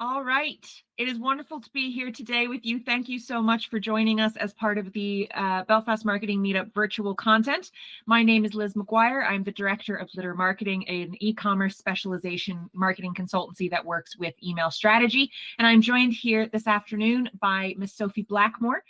All right. It is wonderful to be here today with you. Thank you so much for joining us as part of the Belfast Marketing Meetup virtual content. My name is Liz Maguire. I'm the Director of Litter Marketing, an e-commerce specialization marketing consultancy that works with email strategy. And I'm joined here this afternoon by Miss Sophie Blackmore,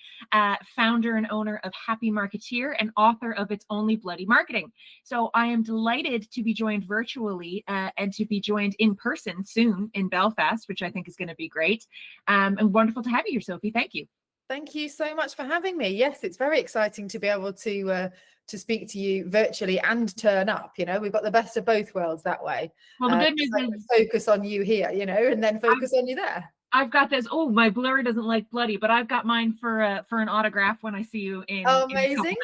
founder and owner of Happy Marketeer and author of It's Only Bloody Marketing. So I am delighted to be joined virtually and to be joined in person soon in Belfast, which I think is going to be great. And wonderful to have you here, Sophie. Thank you. Thank you so much for having me. Yes, it's very exciting to be able to speak to you virtually and turn up. You know, we've got the best of both worlds that way. Well, the good news is focus on you here, you know, and then focus on you there. I've got this. Oh, my blur doesn't like bloody, but I've got mine for an autograph when I see you in. Amazing.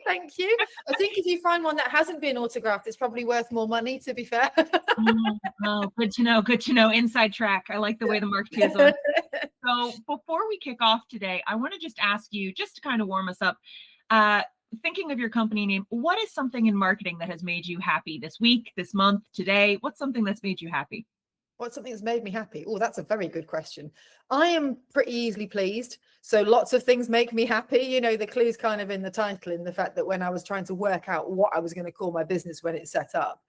Thank you. I think if you find one that hasn't been autographed, it's probably worth more money, to be fair. Oh, good to know. Good to know. Inside track. I like the way the marketeers are. So before we kick off today, I want to just ask you, just to kind of warm us up, thinking of your company name, what is something in marketing that has made you happy this week, this month, today? What's something that's made you happy? What's something that's made me happy? Oh, that's a very good question. I am pretty easily pleased. So lots of things make me happy. You know, the clue's kind of in the title, in the fact that when I was trying to work out what I was going to call my business when it's set up,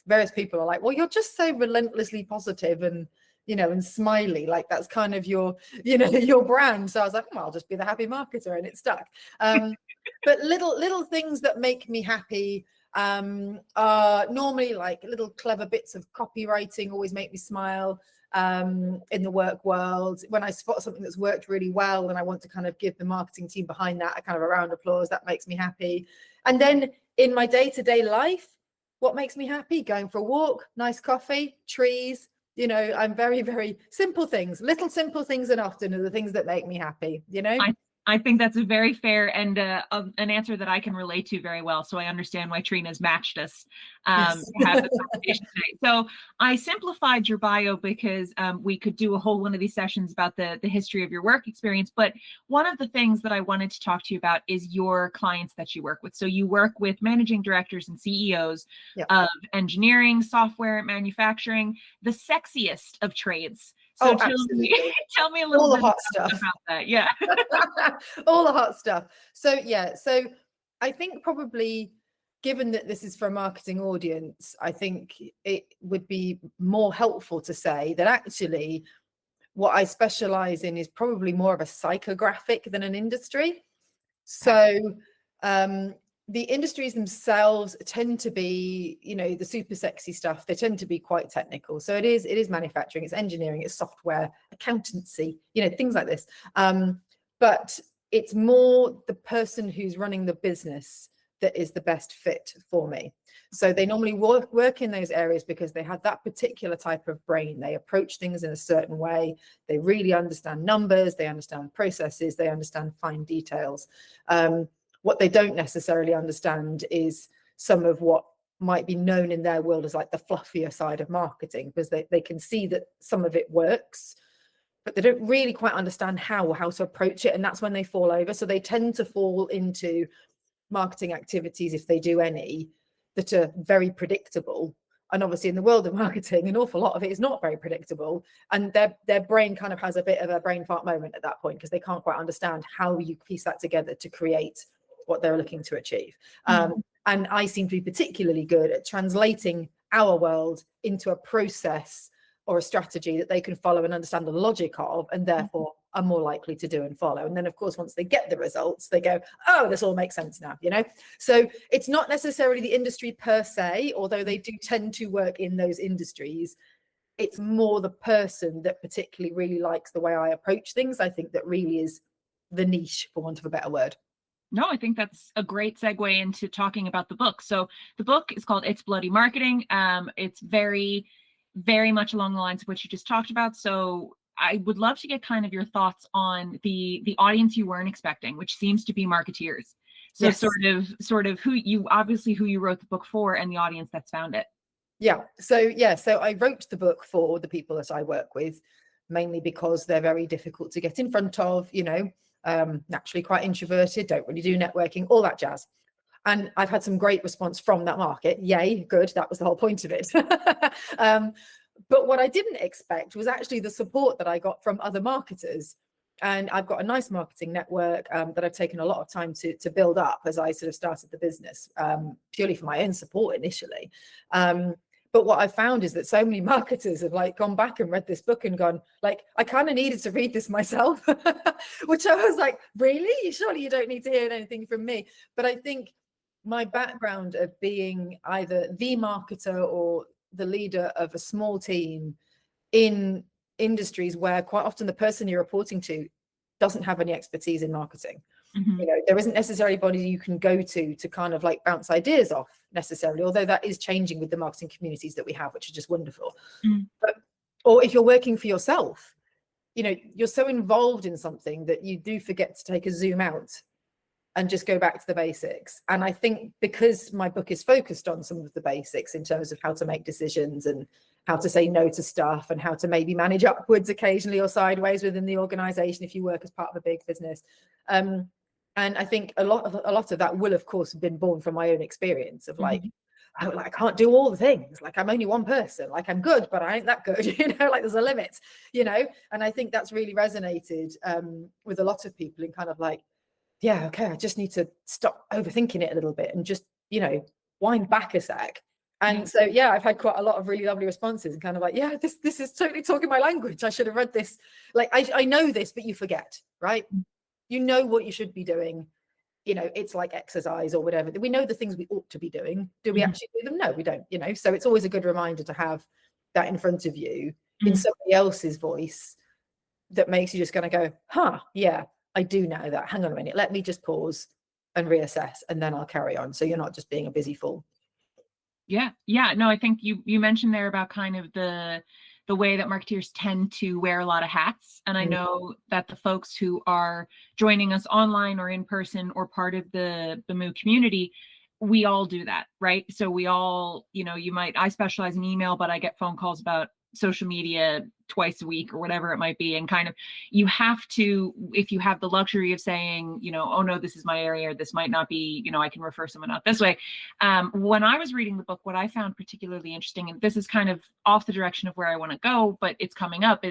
various people are like, well, you're just so relentlessly positive and, you know, and smiley, like that's kind of your, you know, your brand. So I was like, well, I'll just be the happy marketer, and it stuck. But little things that make me happy are normally like little clever bits of copywriting always make me smile. In the work world, when I spot something that's worked really well and I want to kind of give the marketing team behind that a kind of a round of applause, that makes me happy. And then in my day-to-day life, what makes me happy? Going for a walk, nice coffee, trees. You know, I'm very, very simple things, little simple things, and often are the things that make me happy, you know? I think that's a very fair and an answer that I can relate to very well. So I understand why Trina's matched us Yes. to have this conversation today. So I simplified your bio because we could do a whole one of these sessions about the history of your work experience. But one of the things that I wanted to talk to you about is your clients that you work with. So you work with managing directors and CEOs of engineering, software, manufacturing, the sexiest of trades. So tell me a little bit about that. Yeah. All the hot stuff. So yeah, so I think probably, given that this is for a marketing audience, I think it would be more helpful to say that actually what I specialize in is probably more of a psychographic than an industry. So the industries themselves tend to be, you know, the super sexy stuff. They tend to be quite technical. So it is manufacturing, it's engineering, it's software, accountancy, you know, things like this. But it's more the person who's running the business that is the best fit for me. So they normally work in those areas because they have that particular type of brain. They approach things in a certain way. They really understand numbers, they understand processes, they understand fine details. What they don't necessarily understand is some of what might be known in their world as like the fluffier side of marketing, because they can see that some of it works, but they don't really quite understand how to approach it. And that's when they fall over. So they tend to fall into marketing activities, if they do any, that are very predictable. And obviously in the world of marketing, an awful lot of it is not very predictable. And their brain kind of has a bit of a brain fart moment at that point, because they can't quite understand how you piece that together to create what they're looking to achieve. And I seem to be particularly good at translating our world into a process or a strategy that they can follow and understand the logic of, and therefore are more likely to do and follow. And then of course, once they get the results, they go, oh, this all makes sense now, you know? So it's not necessarily the industry per se, although they do tend to work in those industries. It's more the person that particularly really likes the way I approach things. I think that really is the niche, for want of a better word. No, I think that's a great segue into talking about the book. So the book is called It's Bloody Marketing. It's very, very much along the lines of what you just talked about. So I would love to get kind of your thoughts on the audience you weren't expecting, which seems to be marketeers. So yes. sort of who you wrote the book for and the audience that's found it. So I wrote the book for the people that I work with, mainly because they're very difficult to get in front of, you know, naturally quite introverted, don't really do networking, all that jazz. And I've had some great response from that market. Yay, good. That was the whole point of it. But what I didn't expect was actually the support that I got from other marketers. And I've got a nice marketing network that I've taken a lot of time to build up as I sort of started the business, purely for my own support initially. But what I found is that so many marketers have like gone back and read this book and gone like, I kind of needed to read this myself, which I was like, really? Surely you don't need to hear anything from me. But I think my background of being either the marketer or the leader of a small team in industries where quite often the person you're reporting to doesn't have any expertise in marketing. You know, there isn't necessarily anybody you can go to kind of like bounce ideas off necessarily, although that is changing with the marketing communities that we have, which are just wonderful. But, or if you're working for yourself, you know, you're so involved in something that you do forget to take a zoom out and just go back to the basics. And I think because my book is focused on some of the basics in terms of how to make decisions and how to say no to stuff and how to maybe manage upwards occasionally or sideways within the organization if you work as part of a big business. And I think a lot of that will, of course, have been born from my own experience of like, I can't do all the things. Like, I'm only one person. Like, I'm good, but I ain't that good. You know, like there's a limit, you know. And I think that's really resonated with a lot of people in kind of like, yeah, okay, I just need to stop overthinking it a little bit and just, you know, wind back a sec. And so, yeah, I've had quite a lot of really lovely responses and kind of like, yeah, this is totally talking my language. I should have read this. Like, I know this, but you forget, right? You know what you should be doing. You know, it's like exercise or whatever. We know the things we ought to be doing. Do we actually do them? No, we don't, you know. So it's always a good reminder to have that in front of you in somebody else's voice that makes you just going to go, huh, yeah, I do know that. Hang on a minute. Let me just pause and reassess and then I'll carry on. So you're not just being a busy fool. Yeah. No, I think you mentioned there about kind of the way that marketeers tend to wear a lot of hats. And I know that the folks who are joining us online or in person or part of the Moo community, we all do that, right? So we all, you know, I specialize in email, but I get phone calls about social media twice a week or whatever it might be. And kind of, you have to, if you have the luxury of saying, you know, oh no, this is my area, or this might not be, you know, I can refer someone out this way. When I was reading the book, what I found particularly interesting, and this is kind of off the direction of where I want to go, but it's coming up,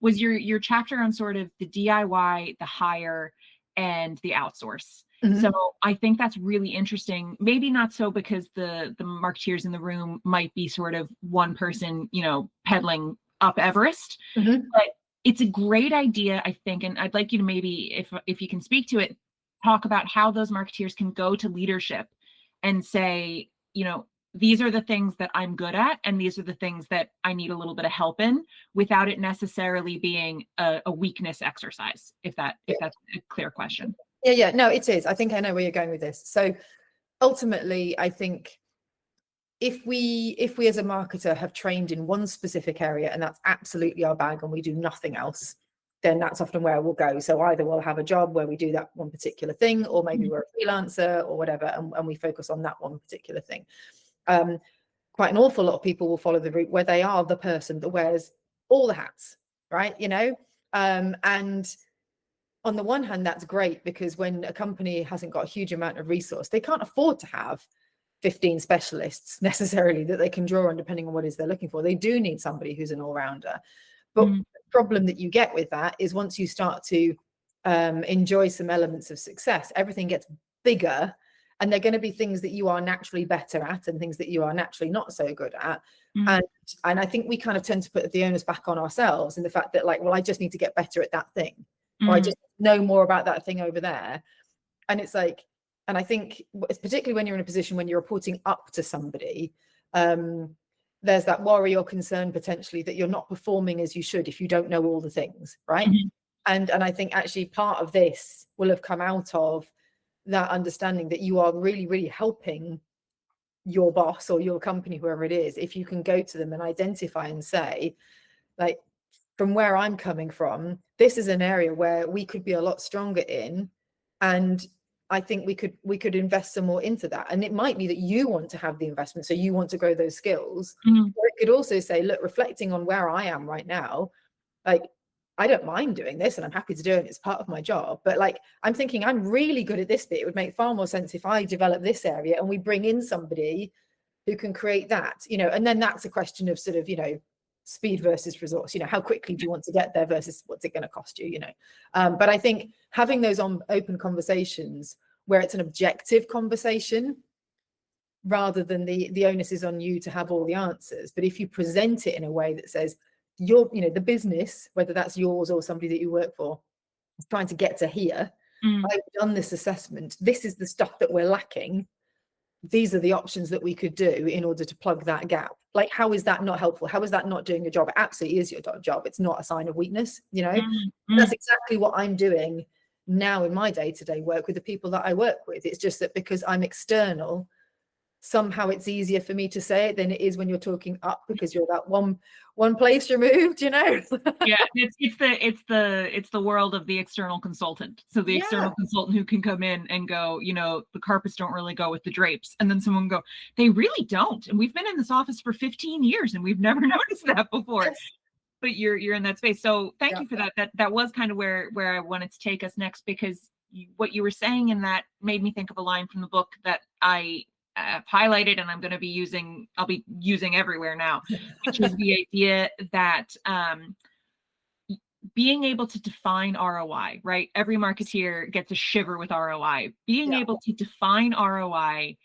was your chapter on sort of the DIY, the hire, and the outsource. So I think that's really interesting. Maybe not so because the marketeers in the room might be sort of one person, you know, pedaling up Everest, but it's a great idea, I think. And I'd like you to maybe, if you can speak to it, talk about how those marketeers can go to leadership and say, you know, these are the things that I'm good at, and these are the things that I need a little bit of help in, without it necessarily being a weakness exercise, if that's a clear question. Yeah, no, it is. I think I know where you're going with this. So ultimately, I think if we as a marketer have trained in one specific area and that's absolutely our bag and we do nothing else, then that's often where we'll go. So either we'll have a job where we do that one particular thing, or maybe we're a freelancer or whatever, and we focus on that one particular thing. Quite an awful lot of people will follow the route where they are the person that wears all the hats, right? You know, and on the one hand, that's great, because when a company hasn't got a huge amount of resource, they can't afford to have 15 specialists necessarily that they can draw on depending on what it is they're looking for. They do need somebody who's an all-rounder. But the problem that you get with that is once you start to enjoy some elements of success, everything gets bigger, and they're going to be things that you are naturally better at and things that you are naturally not so good at. And I think we kind of tend to put the onus back on ourselves in the fact that, like, well, I just need to get better at that thing, or I just know more about that thing over there. And it's like, and I think it's particularly when you're in a position when you're reporting up to somebody, there's that worry or concern potentially that you're not performing as you should if you don't know all the things, right? And I think actually part of this will have come out of that understanding that you are really, really helping your boss or your company, whoever it is, if you can go to them and identify and say, like, from where I'm coming from, this is an area where we could be a lot stronger in, and I think we could invest some more into that. And it might be that you want to have the investment, so you want to grow those skills. Or it could also say, look, reflecting on where I am right now, like, I don't mind doing this and I'm happy to do it. It's part of my job. But like, I'm thinking I'm really good at this bit. It would make far more sense if I develop this area and we bring in somebody who can create that, you know. And then that's a question of sort of, you know, speed versus resource. How quickly do you want to get there versus what's it going to cost you? But I think having those open conversations where it's an objective conversation rather than the onus is on you to have all the answers. But if you present it in a way that says the business, whether that's yours or somebody that you work for, is trying to get to here. I've done this assessment. This is the stuff that we're lacking. These are the options that we could do in order to plug that gap. Like, how is that not helpful? How is that not doing your job? It absolutely is your job. It's not a sign of weakness. That's exactly what I'm doing now in my day-to-day work with the people that I work with. It's just that because I'm external, somehow it's easier for me to say it than it is when you're talking up, because you're that one place removed. Yeah, it's the world of the external consultant. So the external consultant who can come in and go, the carpets don't really go with the drapes, and then someone go, they really don't, and we've been in this office for 15 years and we've never noticed that before. Yes. But you're in that space. So thank you for that. That was kind of where I wanted to take us next, because what you were saying in that made me think of a line from the book that I highlighted, and I'll be using everywhere now, which is the idea that being able to define ROI, right? Every marketeer gets a shiver with ROI. Being able to define ROI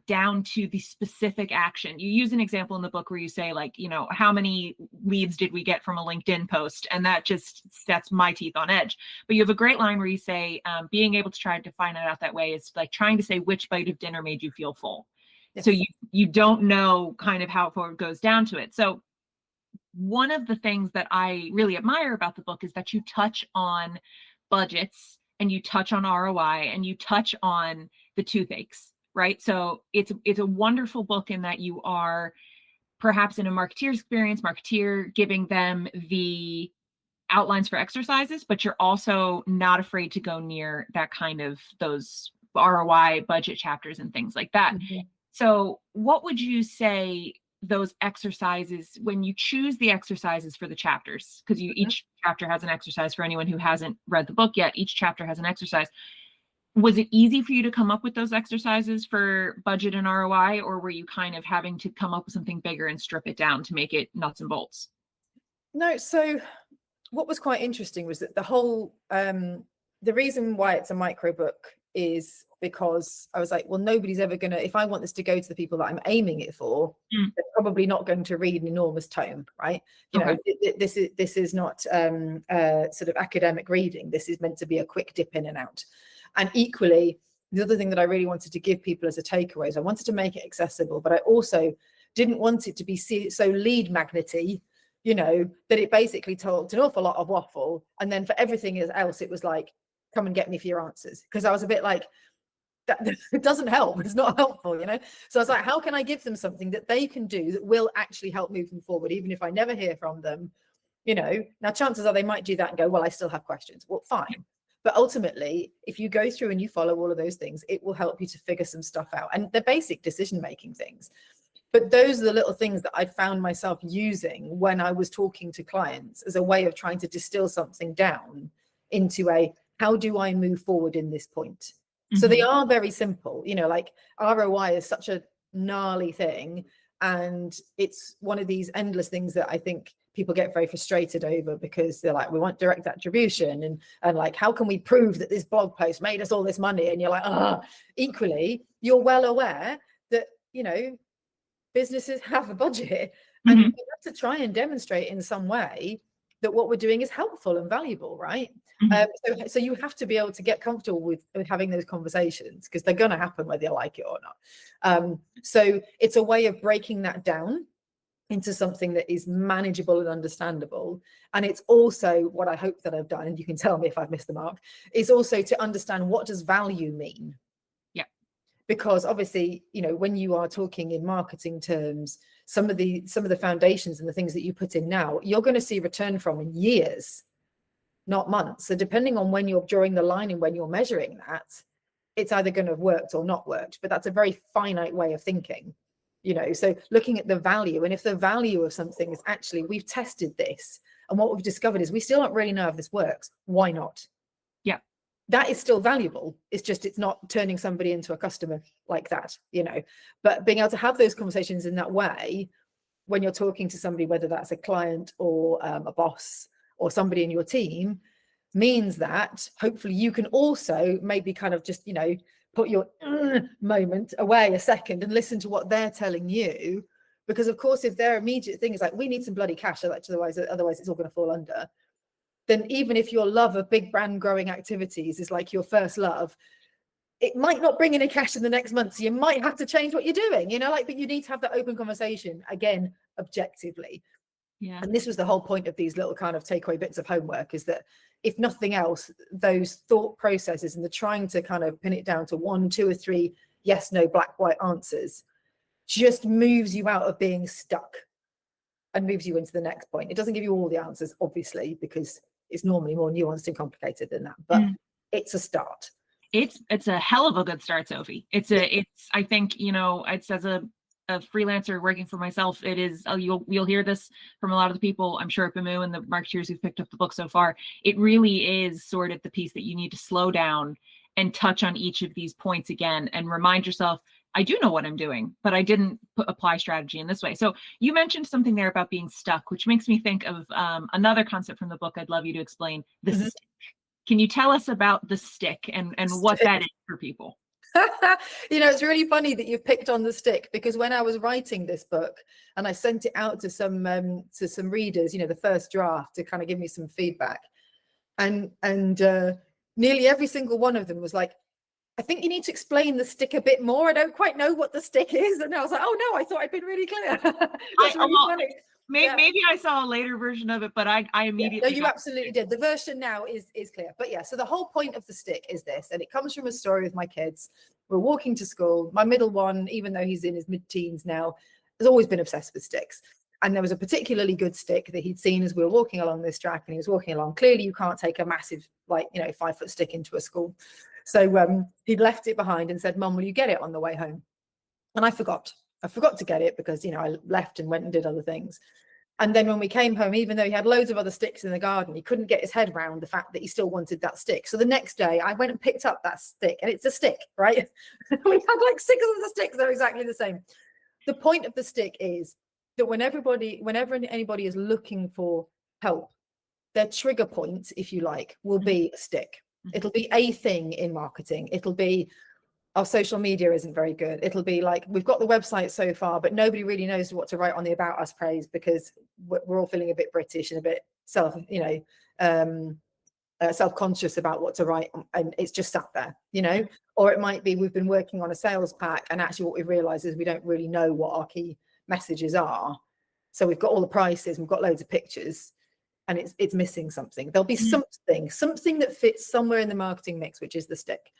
down to the specific action. You use an example in the book where you say, like, how many leads did we get from a LinkedIn post? And that just sets my teeth on edge. But you have a great line where you say, being able to try to define it out that way is like trying to say which bite of dinner made you feel full. Yes. So you don't know kind of how it goes down to it. So one of the things that I really admire about the book is that you touch on budgets, and you touch on ROI, and you touch on the toothaches. Right. So it's a wonderful book in that you are perhaps in a marketeer's experience, giving them the outlines for exercises, but you're also not afraid to go near that kind of those ROI budget chapters and things like that. Mm-hmm. So what would you say those exercises, when you choose the exercises for the chapters, because each chapter has an exercise for anyone who hasn't read the book yet, each chapter has an exercise. Was it easy for you to come up with those exercises for budget and ROI, or were you kind of having to come up with something bigger and strip it down to make it nuts and bolts? No. So what was quite interesting was that the whole, the reason why it's a micro book is because I was like, well, nobody's ever going to, if I want this to go to the people that I'm aiming it for, they're probably not going to read an enormous tome, right? This is not sort of academic reading. This is meant to be a quick dip in and out. And equally, the other thing that I really wanted to give people as a takeaway is I wanted to make it accessible, but I also didn't want it to be so lead magnety, that it basically talked an awful lot of waffle. And then for everything else, it was like, come and get me for your answers. Because I was a bit like, that it doesn't help. It's not helpful, So I was like, how can I give them something that they can do that will actually help move them forward, even if I never hear from them, Now, chances are they might do that and go, well, I still have questions. Well, fine. But ultimately, if you go through and you follow all of those things, it will help you to figure some stuff out. And they're basic decision-making things. But those are the little things that I found myself using when I was talking to clients as a way of trying to distill something down into how do I move forward in this point? Mm-hmm. So they are very simple, like ROI is such a gnarly thing. And it's one of these endless things that I think people get very frustrated over, because they're like, we want direct attribution, and like, how can we prove that this blog post made us all this money? And you're like, equally, you're well aware that, businesses have a budget, and we have to try and demonstrate in some way that what we're doing is helpful and valuable, right? So you have to be able to get comfortable with having those conversations, because they're going to happen whether you like it or not. So it's a way of breaking that down into something that is manageable and understandable. And it's also what I hope that I've done, and you can tell me if I've missed the mark, is also to understand, what does value mean? Yeah. Because obviously, when you are talking in marketing terms, some of the foundations and the things that you put in now, you're going to see return from in years, not months. So depending on when you're drawing the line and when you're measuring that, it's either going to have worked or not worked. But that's a very finite way of thinking. So looking at the value, and if the value of something is actually, we've tested this, and what we've discovered is we still don't really know if this works, why not? Yeah. That is still valuable. It's just, it's not turning somebody into a customer like that, But being able to have those conversations in that way when you're talking to somebody, whether that's a client or a boss or somebody in your team, means that hopefully you can also maybe kind of just, put your moment away a second and listen to what they're telling you. Because of course, if their immediate thing is like, we need some bloody cash, otherwise it's all going to fall under, then even if your love of big brand growing activities is like your first love, it might not bring any cash in the next month. So you might have to change what you're doing, but you need to have that open conversation, again, objectively. Yeah. And this was the whole point of these little kind of takeaway bits of homework, is that if nothing else, those thought processes and the trying to kind of pin it down to 1, 2 or 3 yes, no, black, white answers just moves you out of being stuck and moves you into the next point. It doesn't give you all the answers, obviously, because it's normally more nuanced and complicated than that, but it's a start. It's a hell of a good start, Sophie. I think, it's as a freelancer working for myself, it is, you'll hear this from a lot of the people, I'm sure, at Bamu and the marketeers who've picked up the book so far. It really is sort of the piece that you need to slow down and touch on each of these points again and remind yourself, I do know what I'm doing, but I didn't apply strategy in this way. So you mentioned something there about being stuck, which makes me think of another concept from the book I'd love you to explain, the stick. Can you tell us about the stick and what that is for people? It's really funny that you've picked on the stick, because when I was writing this book and I sent it out to some readers, the first draft, to kind of give me some feedback, and nearly every single one of them was like, I think you need to explain the stick a bit more. I don't quite know what the stick is. And I was like, oh no, I thought I'd been really clear. That's really funny. Maybe I saw a later version of it, but I immediately. No, you absolutely did. The version now is clear. But yeah, so the whole point of the stick is this, and it comes from a story with my kids. We're walking to school. My middle one, even though he's in his mid-teens now, has always been obsessed with sticks. And there was a particularly good stick that he'd seen as we were walking along this track, and he was walking along. Clearly, you can't take a massive, 5-foot stick into a school. So he'd left it behind and said, Mum, will you get it on the way home? And I forgot to get it because, I left and went and did other things. And then when we came home, even though he had loads of other sticks in the garden, he couldn't get his head around the fact that he still wanted that stick. So the next day I went and picked up that stick, and it's a stick, right? We had like 6 of the sticks. They're exactly the same. The point of the stick is that whenever anybody is looking for help, their trigger point, if you like, will be a stick. It'll be a thing in marketing. It'll be, our social media isn't very good. It'll be like, we've got the website so far, but nobody really knows what to write on the About Us page because we're all feeling a bit British and a bit self-conscious about what to write, and it's just sat there, Or it might be we've been working on a sales pack, and actually what we've realized is we don't really know what our key messages are. So we've got all the prices, we've got loads of pictures, and it's missing something. There'll be something that fits somewhere in the marketing mix, which is the stick.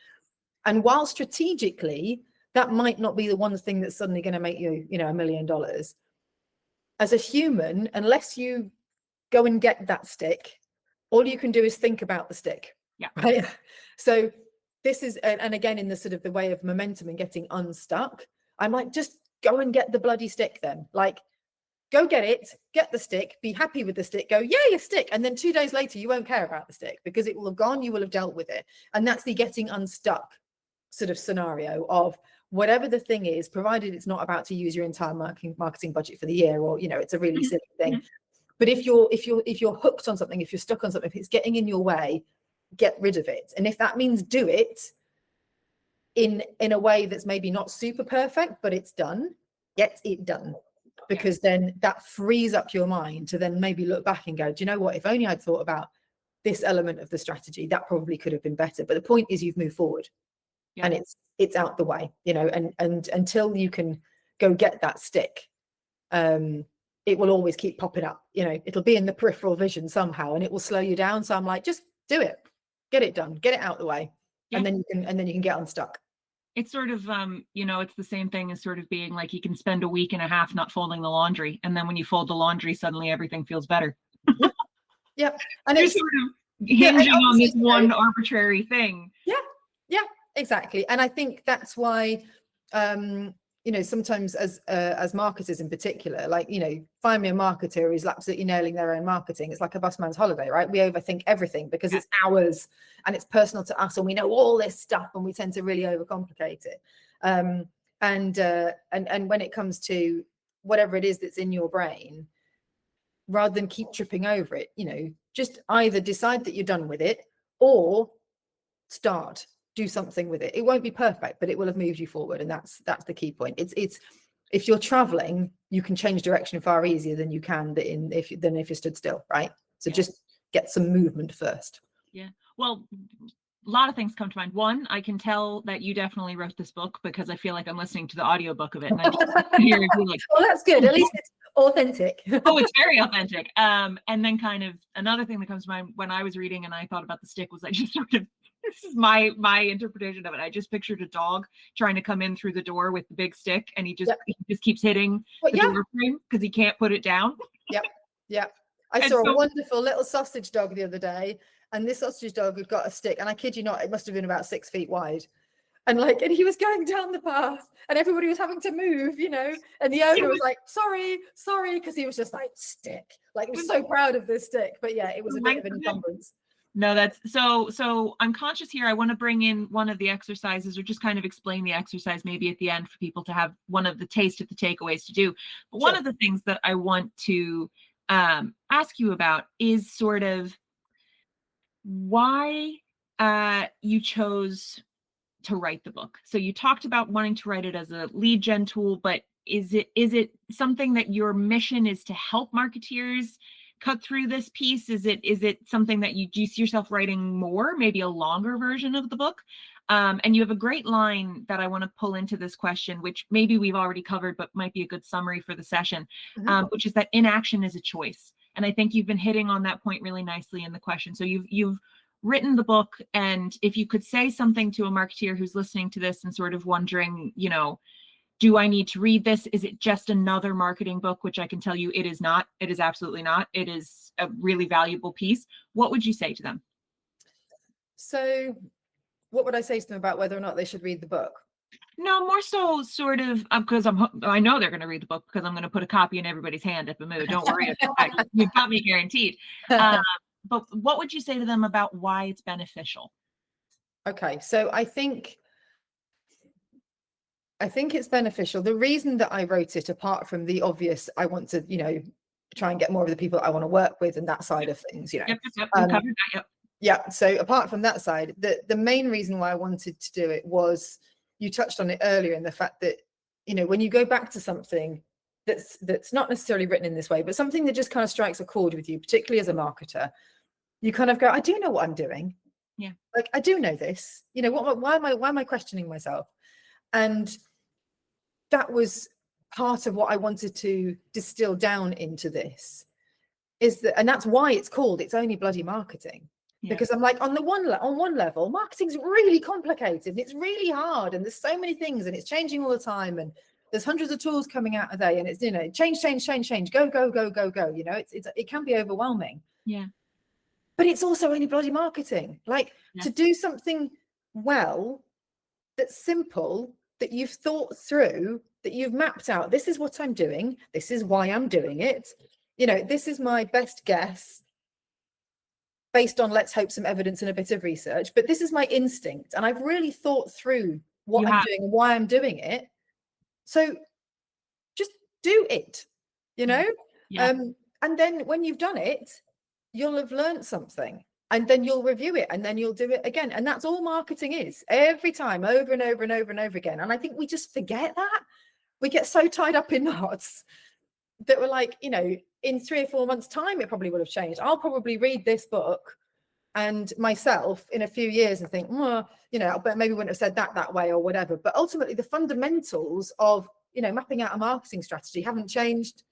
And while strategically that might not be the one thing that's suddenly going to make you, $1 million, as a human, unless you go and get that stick, all you can do is think about the stick. Yeah. Right. So this is, and again, in the sort of the way of momentum and getting unstuck, I'm like, just go and get the bloody stick then. Like, go get it, get the stick, be happy with the stick, go, yay, a stick. And then 2 days later, you won't care about the stick because it will have gone, you will have dealt with it. And that's the getting unstuck sort of scenario of whatever the thing is, provided it's not about to use your entire marketing budget for the year, or, it's a really silly thing. But if you're hooked on something, if you're stuck on something, if it's getting in your way, get rid of it. And if that means do it in a way that's maybe not super perfect, but it's done, get it done. Because then that frees up your mind to then maybe look back and go, do you know what? If only I'd thought about this element of the strategy, that probably could have been better. But the point is you've moved forward and it's out the way, and until you can go get that stick, it will always keep popping up. It'll be in the peripheral vision somehow, and it will slow you down. So I'm like, just do it, get it done, get it out the way, and then you can get unstuck. It's sort of, it's the same thing as sort of being like, you can spend a week and a half not folding the laundry. And then when you fold the laundry, suddenly everything feels better. Yeah. And it's sort of hinging on this one arbitrary thing. Yeah, exactly. And I think that's why, sometimes as marketers in particular, like, find me a marketer who's absolutely nailing their own marketing. It's like a busman's holiday, right? We overthink everything because it's ours and it's personal to us, and we know all this stuff, and we tend to really overcomplicate it. And when it comes to whatever it is that's in your brain, rather than keep tripping over it. You know, just either decide that you're done with it, or do something with it. It won't be perfect, but it will have moved you forward, and that's the key point. It's if you're traveling, you can change direction far easier than you can if you're stood still, right? So just get some movement first. Yeah. Well, a lot of things come to mind. One, I can tell that you definitely wrote this book, because I feel like I'm listening to the audiobook of it, and I just hear you like, well, that's good. At least it's authentic. oh, it's very authentic. And then kind of another thing that comes to mind when I was reading and I thought about the stick was, I just sort of, this is my interpretation of it, I just pictured a dog trying to come in through the door with the big stick, and he just keeps hitting the door frame because he can't put it down. Yeah. I saw a wonderful little sausage dog the other day, and this sausage dog had got a stick, and I kid you not, it must have been about 6 feet wide. And he was going down the path, and everybody was having to move, you know, and the owner was like, sorry, because he was just like, stick. Like, he was so proud of this stick. But yeah, it was a bit of an encumbrance. No, that's so I'm conscious here. I want to bring in one of the exercises, or just kind of explain the exercise maybe at the end for people to have one of the taste of the takeaways to do. But one of the things that I want to ask you about is sort of why you chose to write the book. So you talked about wanting to write it as a lead gen tool, but is it something that your mission is to help marketeers cut through this piece? Is it something that you see yourself writing more, maybe a longer version of the book? And you have a great line that I want to pull into this question, which maybe we've already covered, but might be a good summary for the session, which is that inaction is a choice. And I think you've been hitting on that point really nicely in the question. So you've written the book, and if you could say something to a marketeer who's listening to this and sort of wondering, you know, do I need to read this? Is it just another marketing book? Which I can tell you it is not. It is absolutely not. It is a really valuable piece. What would you say to them? So what would I say to them about whether or not they should read the book? No, more so sort of because I know they're going to read the book, because I'm going to put a copy in everybody's hand at Bamoo. Don't worry about that. You've got me guaranteed. But what would you say to them about why it's beneficial? Okay, so I think it's beneficial. The reason that I wrote it, apart from the obvious, I want to, you know, try and get more of the people I want to work with and that side of things, you know. Yeah. So apart from that side, the main reason why I wanted to do it was, you touched on it earlier, in the fact that, you know, when you go back to something that's not necessarily written in this way, but something that just kind of strikes a chord with you, particularly as a marketer, you kind of go, I do know what I'm doing. Yeah. Like, I do know this, you know, why am I questioning myself? And that was part of what I wanted to distill down into this, is that, and that's why it's called It's Only Bloody Marketing. Yeah. Because I'm like, on one level, marketing's really complicated, and it's really hard, and there's so many things, and it's changing all the time, and there's hundreds of tools coming out a day, and it's, you know, change, go, you know, it can be overwhelming. Yeah. But it's also only bloody marketing. Like, to do something well, that's simple, that you've thought through, that you've mapped out, this is what I'm doing, this is why I'm doing it, you know, this is my best guess based on, let's hope, some evidence and a bit of research, but this is my instinct, and I've really thought through what I'm doing and why I'm doing it. So just do it, you know. And then when you've done it, you'll have learned something, and then you'll review it, and then you'll do it again. And that's all marketing is, every time, over and over and over and over again. And I think we just forget that. We get so tied up in knots that we're like, you know, in 3 or 4 months' time, it probably would have changed. I'll probably read this book and myself in a few years and think, well, you know, but maybe wouldn't have said that way or whatever. But ultimately, the fundamentals of, you know, mapping out a marketing strategy haven't changed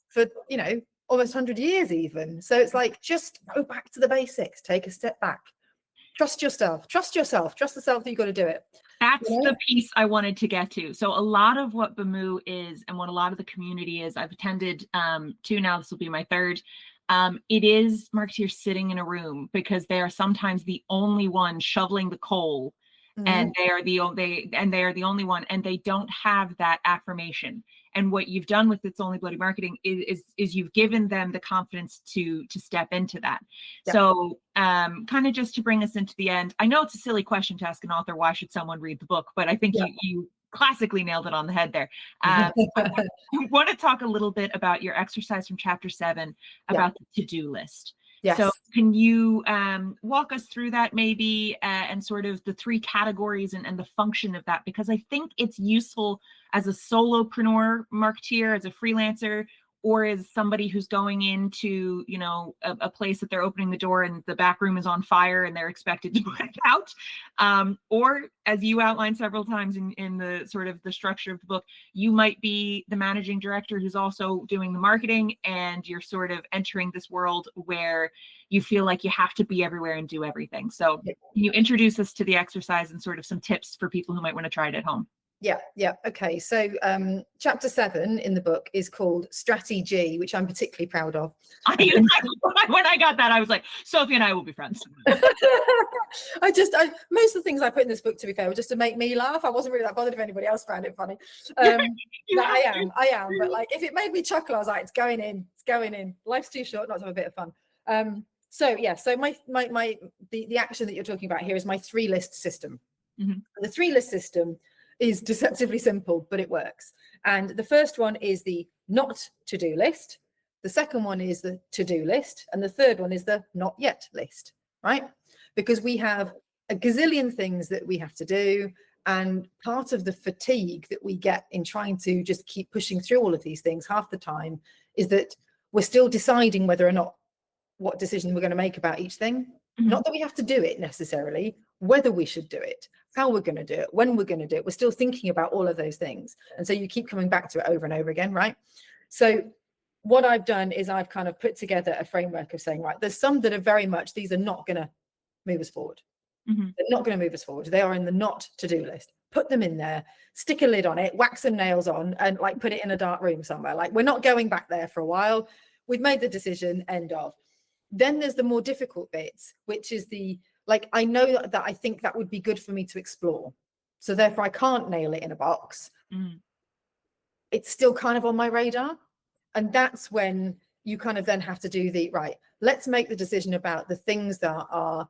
for, you know, almost 100 years even. So it's like, just go back to the basics, take a step back, trust yourself, trust the self that you've got to do it. That's the piece I wanted to get to. So a lot of what Bamoo is, and what a lot of the community is, I've attended 2 now, this will be my 3rd. It is marketeers sitting in a room because they are sometimes the only one shoveling the coal, and they are the only one, and they don't have that affirmation. And what you've done with It's Only Bloody Marketing is you've given them the confidence to step into that. Yeah. So kind of just to bring us into the end, I know it's a silly question to ask an author, why should someone read the book? But I think you classically nailed it on the head there. I want to talk a little bit about your exercise from chapter 7 about the to-do list. Yes. So can you walk us through that maybe and sort of the 3 categories and the function of that? Because I think it's useful as a solopreneur marketeer, as a freelancer, or as somebody who's going into, you know, a place that they're opening the door and the back room is on fire and they're expected to put it out. Or as you outlined several times in the sort of the structure of the book, you might be the managing director who's also doing the marketing, and you're sort of entering this world where you feel like you have to be everywhere and do everything. So can you introduce us to the exercise and sort of some tips for people who might want to try it at home? Yeah. Okay. So chapter 7 in the book is called Strategy, which I'm particularly proud of. When I got that, I was like, Sophie and I will be friends. Most of the things I put in this book, to be fair, were just to make me laugh. I wasn't really that bothered if anybody else found it funny. I am. But like, if it made me chuckle, I was like, it's going in. Life's too short not to have a bit of fun. So the action that you're talking about here is my 3-list system. Mm-hmm. The 3-list system is deceptively simple, but it works. And the first one is the not to-do list. The second one is the to-do list. And the third one is the not yet list, right? Because we have a gazillion things that we have to do. And part of the fatigue that we get in trying to just keep pushing through all of these things half the time is that we're still deciding whether or not what decision we're going to make about each thing. Mm-hmm. Not that we have to do it necessarily, whether we should do it, how we're going to do it, when we're going to do it. We're still thinking about all of those things. And so you keep coming back to it over and over again, right? So what I've done is I've kind of put together a framework of saying, right, there's some that are very much, these are not going to move us forward. Mm-hmm. They're not going to move us forward. They are in the not to-do list. Put them in there, stick a lid on it, wax some nails on, and like put it in a dark room somewhere. Like, we're not going back there for a while. We've made the decision, end of. Then there's the more difficult bits, which is the, like, I know that I think that would be good for me to explore. So therefore I can't nail it in a box. Mm. It's still kind of on my radar. And that's when you kind of then have to do the, right, let's make the decision about the things that are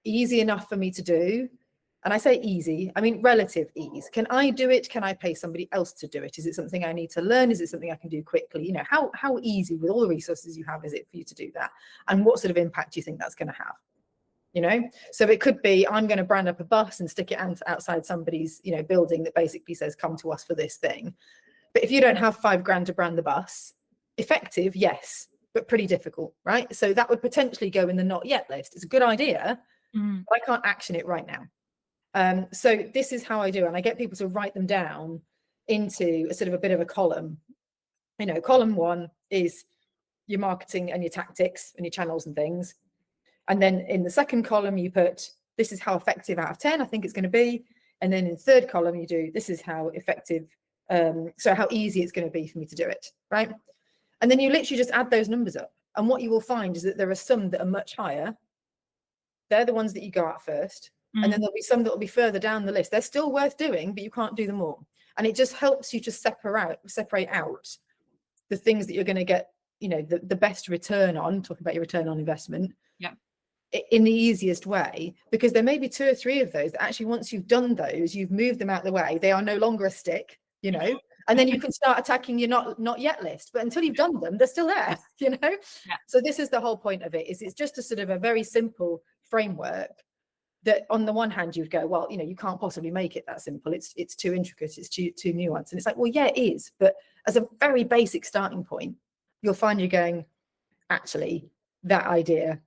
easy enough for me to do. And I say easy, I mean relative ease. Can I do it? Can I pay somebody else to do it? Is it something I need to learn? Is it something I can do quickly? You know, how easy with all the resources you have is it for you to do that? And what sort of impact do you think that's going to have? You know, so it could be, I'm going to brand up a bus and stick it outside somebody's, you know, building that basically says, come to us for this thing. But if you don't have $5,000 to brand the bus, effective, yes, but pretty difficult, right? So that would potentially go in the not yet list. It's a good idea, but I can't action it right now. So this is how I do, and I get people to write them down into a sort of a bit of a column. You know, column 1 is your marketing and your tactics and your channels and things. And then in the second column, you put, this is how effective out of 10 I think it's going to be. And then in the third column, you do, this is how effective, so how easy it's going to be for me to do it, right? And then you literally just add those numbers up. And what you will find is that there are some that are much higher. They're the ones that you go at first. And then there'll be some that will be further down the list. They're still worth doing, but you can't do them all. And it just helps you to separate out the things that you're going to get, you know, the best return on, talking about your return on investment. Yeah. In the easiest way, because there may be 2 or 3 of those that actually, once you've done those, you've moved them out of the way, they are no longer a stick, you know, and then you can start attacking your not yet list. But until you've done them, they're still there, you know. Yeah. So this is the whole point of it, is it's just a sort of a very simple framework that on the one hand you'd go, well, you know, you can't possibly make it that simple. It's too intricate. It's too nuanced. And it's like, well, yeah, it is. But as a very basic starting point, you'll find you're going, actually, that idea,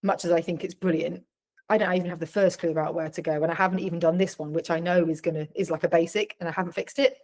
much as I think it's brilliant, I don't even have the first clue about where to go. And I haven't even done this one, which I know is like a basic, and I haven't fixed it.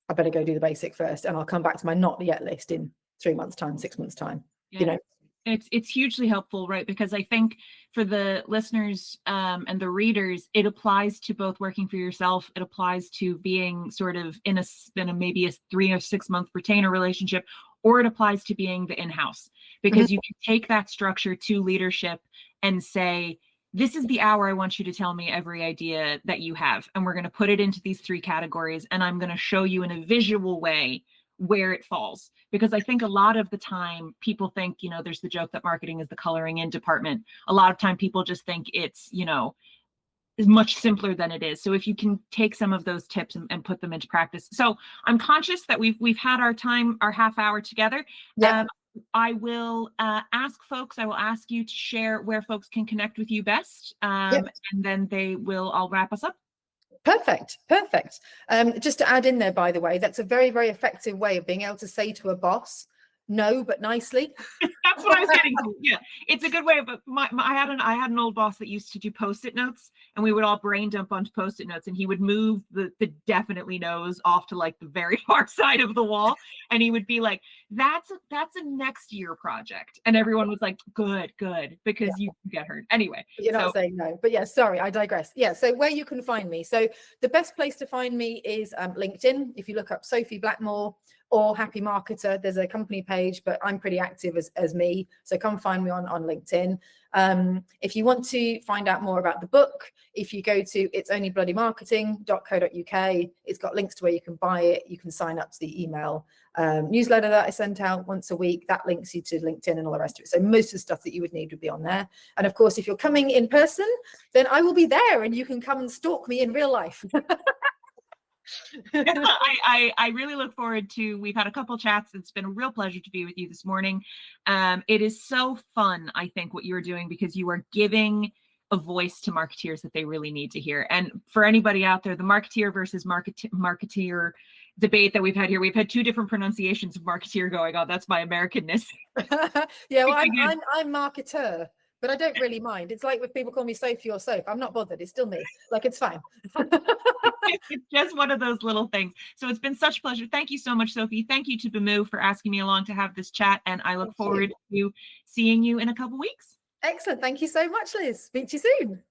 I better go do the basic first, and I'll come back to my not yet list in 3 months' time, 6 months' time, you know. It's hugely helpful, right? Because I think for the listeners and the readers, it applies to both working for yourself. It applies to being sort of in a maybe a 3 or 6 month retainer relationship, or it applies to being the in-house, because you can take that structure to leadership and say, this is the hour I want you to tell me every idea that you have. And we're going to put it into these 3 categories. And I'm going to show you in a visual way where it falls. Because I think a lot of the time people think, you know, there's the joke that marketing is the coloring in department. A lot of time people just think it's, you know, is much simpler than it is. So if you can take some of those tips and put them into practice. So I'm conscious that we've had our time, our half hour together. Yeah. I will ask folks, I will ask you to share where folks can connect with you best. And then I'll wrap us up. Perfect. Just to add in there, by the way, that's a very, very effective way of being able to say to a boss, no, but nicely. That's what I was getting to. Yeah, it's a good way of. I had an old boss that used to do Post-it notes, and we would all brain dump onto Post-it notes, and he would move the definitely no's off to like the very far side of the wall, and he would be like, "That's a next year project," and everyone was like, "Good," because you get hurt anyway. You're not saying no, but yeah, sorry, I digress. Yeah, so where you can find me. So the best place to find me is LinkedIn. If you look up Sophie Blackmore or Happy Marketer, there's a company page, but I'm pretty active as me. So come find me on LinkedIn. If you want to find out more about the book, if you go to itsonlybloody.marketing.co.uk, it's got links to where you can buy it. You can sign up to the email newsletter that I sent out once a week. That links you to LinkedIn and all the rest of it. So most of the stuff that you would need would be on there. And of course, if you're coming in person, then I will be there and you can come and stalk me in real life. I really look forward to, we've had a couple chats. It's been a real pleasure to be with you this morning. It is so fun, I think, what you're doing, because you are giving a voice to marketeers that they really need to hear. And for anybody out there, the marketeer versus marketeer debate that we've had here, we've had two different pronunciations of marketeer going on. That's my Americanness. Yeah, well, I'm marketer, but I don't really mind. It's like if people call me Sophie or Soph, I'm not bothered. It's still me. Like, it's fine. It's just one of those little things. So it's been such a pleasure. Thank you so much, Sophie. Thank you to Bamu for asking me along to have this chat. And I look forward to seeing you in a couple weeks. Excellent. Thank you so much, Liz. Speak to you soon.